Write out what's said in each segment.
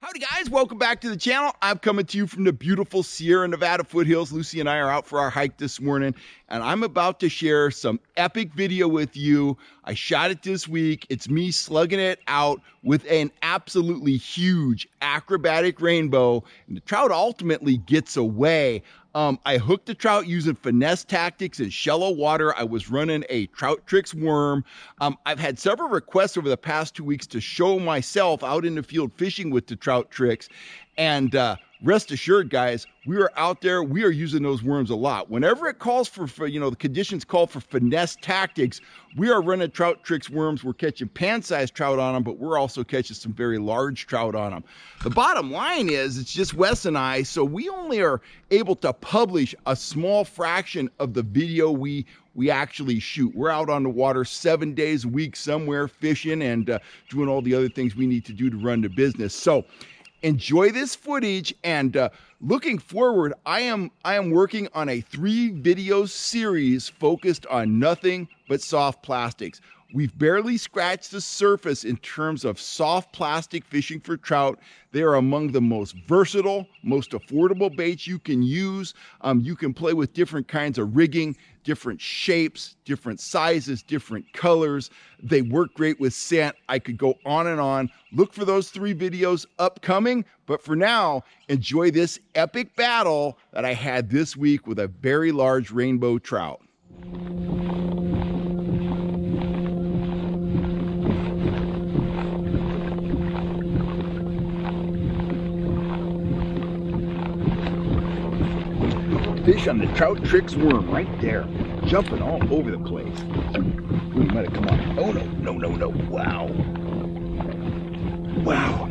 Howdy guys, welcome back to the channel. I'm coming to you from the beautiful Sierra Nevada foothills. Lucy and I are out for our hike this morning, and I'm about to share some epic video with you. I shot it this week. It's me slugging it out with an absolutely huge acrobatic rainbow, and the trout ultimately gets away. I hooked the trout using finesse tactics in shallow water. I was running a Trout Trix worm. I've had several requests over the past 2 weeks to show myself out in the field fishing with the Trout Trix. And rest assured, guys, we are out there. We are using those worms a lot. Whenever it calls for the conditions call for finesse tactics, we are running Trout Trix worms. We're catching pan-sized trout on them, but we're also catching some very large trout on them. The bottom line is it's just Wes and I, so we only are able to publish a small fraction of the video we actually shoot. We're out on the water 7 days a week somewhere fishing and doing all the other things we need to do to run the business. So enjoy this footage, and looking forward, I am working on a 3-video series focused on nothing but soft plastics. We've barely scratched the surface in terms of soft plastic fishing for trout. They are among the most versatile, most affordable baits you can use. You can play with different kinds of rigging, different shapes, different sizes, different colors. They work great with scent. I could go on and on. Look for those 3 videos upcoming. But for now, enjoy this epic battle that I had this week with a very large rainbow trout. Fish on the Trout Trix worm right there, jumping all over the place. Ooh, might have come on. Oh no. Wow. Wow.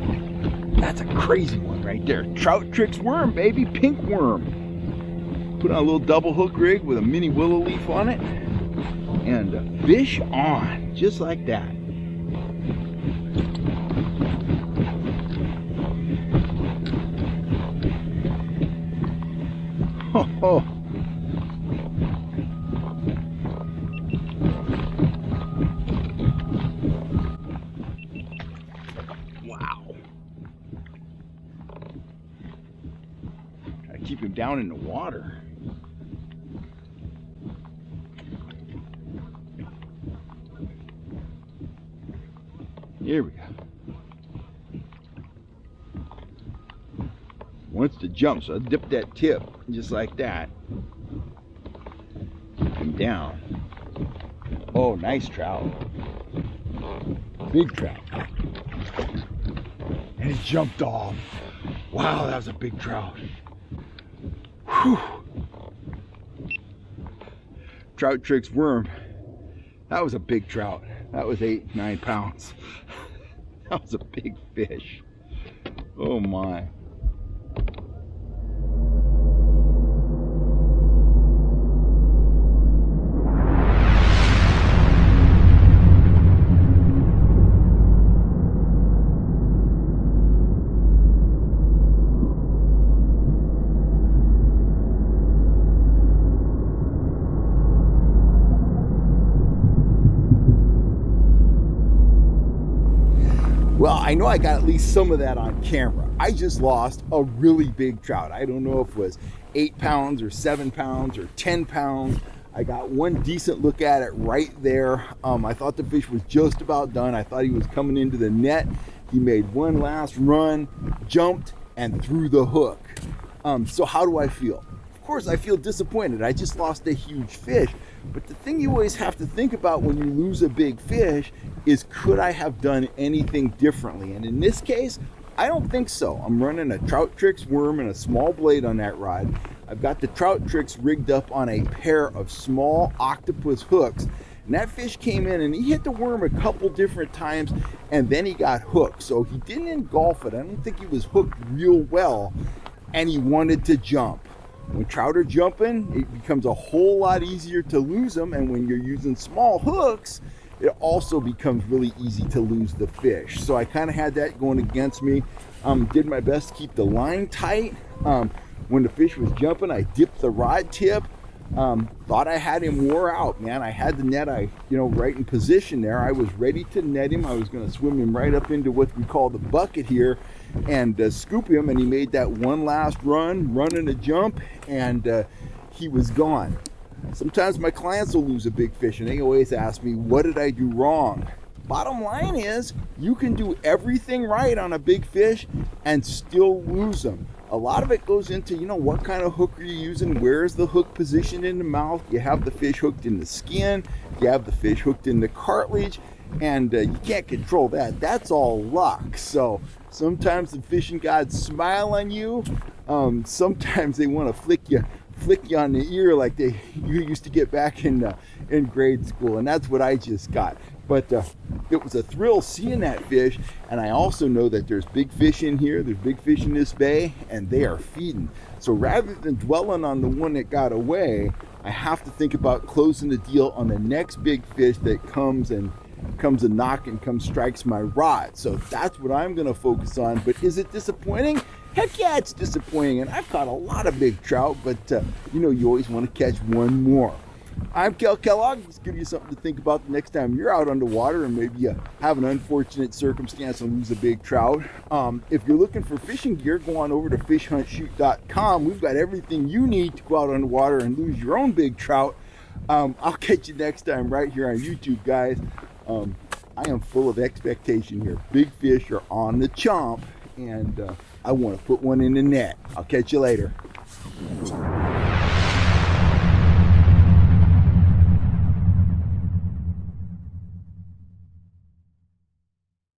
That's a crazy one right there. Trout Trix worm, baby, pink worm. Put on a little double hook rig with a mini willow leaf on it, and fish on, just like that. Oh. Wow. Try to keep him down in the water. Here we go. Wants to jump, so I dip that tip just like that. Keep him down. Oh, nice trout. Big trout. And he jumped off. Wow, that was a big trout. Whew. Trout Trix worm. That was a big trout. That was 8-9 pounds. That was a big fish. Oh my. Well, I know I got at least some of that on camera. I just lost a really big trout. I don't know if it was 8 pounds or 7 pounds or 10 pounds. I got one decent look at it right there. I thought the fish was just about done. I thought he was coming into the net. He made one last run, jumped, and threw the hook. So how do I feel? Of course, I feel disappointed. I just lost a huge fish. But the thing you always have to think about when you lose a big fish is, could I have done anything differently? And in this case, I don't think so. I'm running a Trout Trix worm and a small blade on that rod. I've got the Trout Trix rigged up on a pair of small octopus hooks. And that fish came in and he hit the worm a couple different times, and then he got hooked. So he didn't engulf it. I don't think he was hooked real well, and he wanted to jump. When trout are jumping, it becomes a whole lot easier to lose them, and when you're using small hooks, it also becomes really easy to lose the fish. So I kind of had that going against me. Did my best to keep the line tight. When the fish was jumping, I dipped the rod tip. Thought I had him wore out, man. I had the net, right in position there. I was ready to net him. I was going to swim him right up into what we call the bucket here, and scoop him, and he made that one last run and a jump, and he was gone. Sometimes my clients will lose a big fish and they always ask me, what did I do wrong? Bottom line is, you can do everything right on a big fish and still lose them. A lot of it goes into, what kind of hook are you using? Where is the hook positioned in the mouth? You have the fish hooked in the skin. You have the fish hooked in the cartilage. And you can't control that. That's all luck. So sometimes the fishing gods smile on you. Sometimes they want to flick you on the ear like you used to get back in grade school, and that's what I just got. But it was a thrill seeing that fish, and I also know that there's big fish in here, there's big fish in this bay, and they are feeding. So rather than dwelling on the one that got away, I have to think about closing the deal on the next big fish that comes a knock and strikes my rod. So that's what I'm going to focus on. But is it disappointing? Heck yeah, it's disappointing. And I've caught a lot of big trout, but you always want to catch one more. I'm Kel Kellogg. Just give you something to think about the next time you're out on the water and maybe you have an unfortunate circumstance and lose a big trout. If you're looking for fishing gear, go on over to fishhuntshoot.com. We've got everything you need to go out on the water and lose your own big trout. I'll catch you next time right here on YouTube, guys. I am full of expectation here. Big fish are on the chomp, and I want to put one in the net. I'll catch you later.